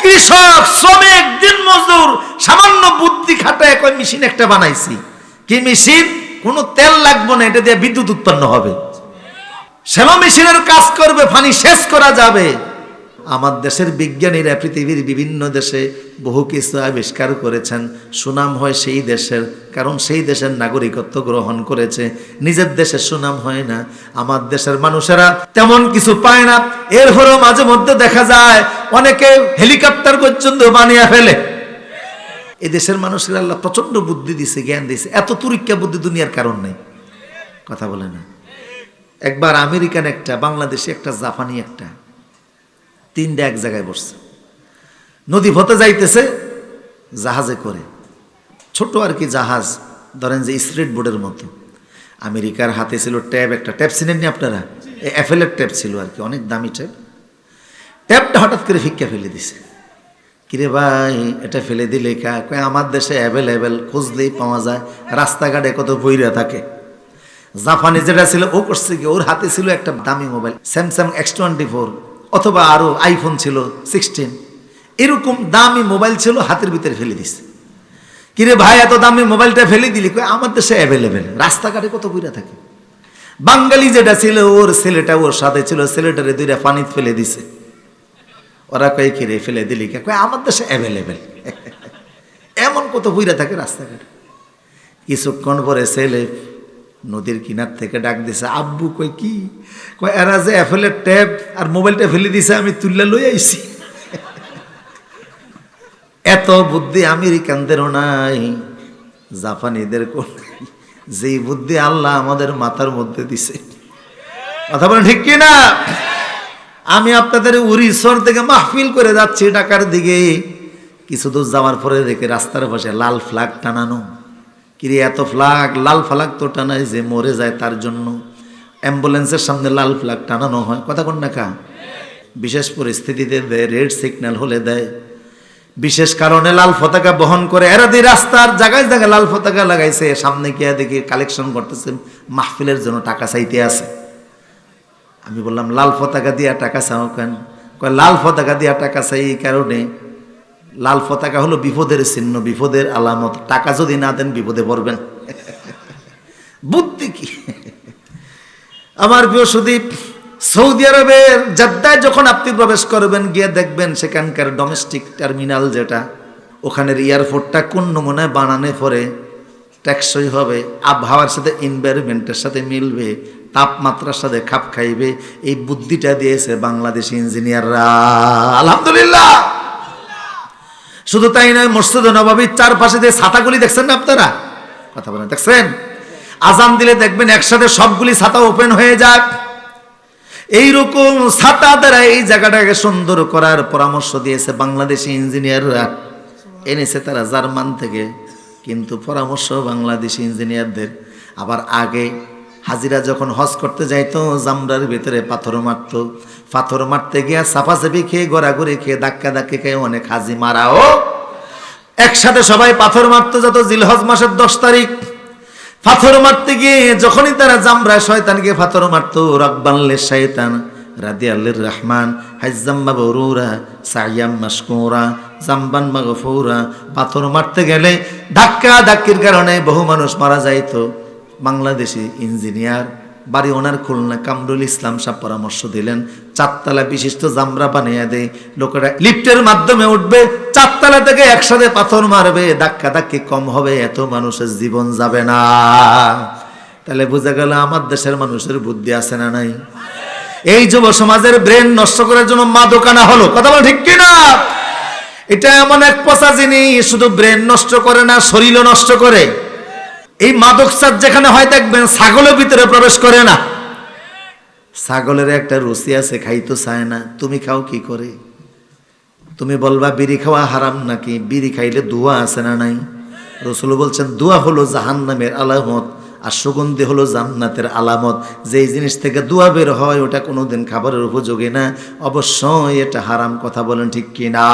কৃষক, শ্রমিক, দিন মজদুর সামান্য বুদ্ধি খাটায় কয় মেশিন একটা বানাইছি। কি মেশিন? কোনো তেল লাগবে না, এটা দিয়ে বিদ্যুৎ উৎপন্ন হবে। শ্যালো মেশিনের কাজ করবে, পানি সেচ করা যাবে। আমার দেশের বিজ্ঞানীরা পৃথিবীর বিভিন্ন দেশে বহু কিছু আবিষ্কার করেছেন। সুনাম হয় সেই দেশের, কারণ সেই দেশের নাগরিকত্ব গ্রহণ করেছে। নিজের দেশের সুনাম হয় না। আমার দেশের মানুষেরা তেমন কিছু পায় না, এরপরেও মাঝে মধ্যে দেখা যায় অনেকে হেলিকপ্টার পর্যন্ত বানিয়ে ফেলে। এই দেশের মানুষের আল্লাহ প্রচন্ড বুদ্ধি দিছে, জ্ঞান দিছে। এত তুরিক্কা বুদ্ধি দুনিয়ার কারণ নেই। কথা বলে না। একবার আমেরিকান একটা, বাংলাদেশি একটা, জাপানি একটা, তিনটা এক জায়গায় বসছে। নদী পথে যাইতেছে জাহাজে করে, ছোট আর কি জাহাজ, ধরেন যে স্ট্রিট বোর্ডের মতো। আমেরিকার হাতে ছিল ট্যাব, একটা ট্যাব চিনেননি আপনারা? অ্যাপেলের ট্যাব ছিল আর কি, অনেক দামি ট্যাব। ট্যাবটা হঠাৎ করে ফিক্কা ফেলে দিছে। কিরে ভাই, এটা ফেলে দিলে কয় আমার দেশে অ্যাভেলেবেল, খুঁজলেই পাওয়া যায়, রাস্তাঘাটে কত বইরা থাকে। জাপানি যেটা ছিল ও করছে কি, ওর হাতে ছিল একটা দামি মোবাইল, স্যামসাং X24 অথবা আরো আইফোন ছিল 16, এরকম দামি মোবাইল ছিল, হাতের ভিতরে ফেলে দিছে। কিরে ভাই, এত দামি মোবাইলটা ফেলে দিলি? কয় আমার দেশে অ্যাভেলেবেল, রাস্তাঘাটে কত বইরা থাকে। বাঙালি যেটা ছিল, ওর ছেলেটা ওর সাথে ছিল, ছেলেটারে দুইটা পানিতে ফেলে দিছে। ওরা কয় কিরে ফেলে দিলি? কয় আমার দেশে অ্যাভেলেবেল। এমন কত বইরা থাকে রাস্তাঘাটে। কিছুক্ষণ পরে ছেলে নদীর কিনার থেকে ডাক দিছে, আব্বু। কই কি? কয় এরা যে অ্যাপেলের ট্যাব আর মোবাইলটা ফেলে দিছে, আমি তুললে লই আইছি। এত বুদ্ধি আমেরিকানদেরও নাই, জাপানিদের কোন, যেই বুদ্ধি আল্লাহ আমাদের মাথার মধ্যে দিছে। কথা বলেন ঠিক কিনা? আমি আপনাদের উড়িষ্যার থেকে মাহফিল করে যাচ্ছি ঢাকার দিকে। কিছু দূর যাওয়ার পরে দেখে রাস্তার পাশে লাল ফ্ল্যাগ টানানো। কিরে এত ফ্ল্যাগ? লাল ফ্ল্যাগ তো টানায় যে মরে যায় তার জন্য। অ্যাম্বুলেন্সের সামনে লাল ফ্ল্যাগ টানানো হয়। কথা কোন না কা? বিশেষ পরিস্থিতিতে দেয়, রেড সিগন্যাল হলে দেয়, বিশেষ কারণে লাল পতাকা বহন করে। এরা দিয়ে রাস্তার জায়গায় জায়গায় লাল পতাকা লাগাইছে। সামনে গিয়ে দেখি কালেকশন করতেছে, মাহফিলের জন্য টাকা চাইতে আছে। আমি বললাম লাল পতাকা দিয়া টাকা চাও কেন? কয় লাল পতাকা দিয়া টাকা চাই এই কারণে, লাল পতাকা হলো বিপদের চিহ্ন, বিপদের আলামত। টাকা যদি না দেন বিপদে পড়বেন। বুদ্ধি কি! আমার প্রিয় সুদীপ, সৌদি আরবের জেদ্দায় যখন আপনি প্রবেশ করবেন, গিয়ে দেখবেন সেখানকার ডোমেস্টিক টার্মিনাল যেটা, ওখানের এয়ারপোর্টটা কোন নমুনায় বানানো পরে টেকসই হবে, আবহাওয়ার সাথে, এনভায়রনমেন্টের সাথে মিলবে, তাপমাত্রার সাথে খাপ খাইবে, এই বুদ্ধিটা দিয়েছে বাংলাদেশি ইঞ্জিনিয়াররা। আলহামদুলিল্লাহ। শুধু তাই নয়, মসজিদে নববীর চারপাশে যে ছাতাগুলি দেখছেন না আপনারা? কথা বলেন, দেখছেন? আজান দিলে দেখবেন একসাথে সবগুলি ছাতা ওপেন হয়ে যায়। এইরকম ছাতা দ্বারা এই জায়গাটাকে সুন্দর করার পরামর্শ দিয়েছে বাংলাদেশি ইঞ্জিনিয়াররা। এনেছে তারা জার্মান থেকে, কিন্তু পরামর্শ বাংলাদেশি ইঞ্জিনিয়ারদের। আবার আগে হাজিরা যখন হজ করতে যাইতো, জামরার ভিতরে পাথর মারত। পাথর মারতে গিয়া চাপাচাপি খেয়ে, গড়াগড়ি খেয়ে, ধাক্কা ধাক্কি খেয়ে অনেক হাজি মারাও একসাথে সবাই পাথর মারতে যেত। জিলহজ মাসের 10 তারিখ পাথর মারতে গিয়ে যখনই তারা জামরা শয়তানকে পাথর মারতো, রব্বানলে শয়তান রাদিয়াল্লির রহমান হাজ্জাম মাবরুরা সাইয়াম মাশকুরা জামবান মাগফুরা। পাথর মারতে গেলে ধাক্কা ধাক্কির কারণে বহু মানুষ মারা যাইতো। বাংলাদেশি ইঞ্জিনিয়ার, বাড়ি ওনার খুলনা, কামরুল ইসলাম সাহেব পরামর্শ দিলেন, 4 তলা বিশিষ্ট জামরা বানিয়ে দেয়। লোকেরা লিফটের মাধ্যমে উঠবে, 4 তলা থেকে একসাথে পাথর মারবে, ধাক্কা ধাক্কি কম হবে, এত মানুষের জীবন যাবে না। তাহলে বোঝা গেল আমার দেশের মানুষের বুদ্ধি আছে না নাই? এই যুব সমাজের ব্রেন নষ্ট করার জন্য মাদক আনা হলো। কথা বল ঠিক কিনা? এটা এমন এক পচা জিনিস, শুধু ব্রেন নষ্ট করে না, শরীরও নষ্ট করে। এই মাদক চাষ যেখানে হয় দেখবেন ছাগলের ভিতরে প্রবেশ করে না। ছাগলের একটা রুচি আছে, খাইতে চায় না। তুমি খাও কি করে? তুমি বলবা বিড়ি খাওয়া হারাম নাকি? বিড়ি খাইলে দুয়া আছে না নাই? রাসূল বলছেন দুয়া হলো জাহান্নামের আলামত, আর সুগন্ধি হলো জান্নাতের আলামত। যেই জিনিস থেকে দুয়া বের হয় ওটা কোনোদিন খাবারের উপযোগী না, অবশ্যই এটা হারাম। কথা বলেন ঠিক কিনা?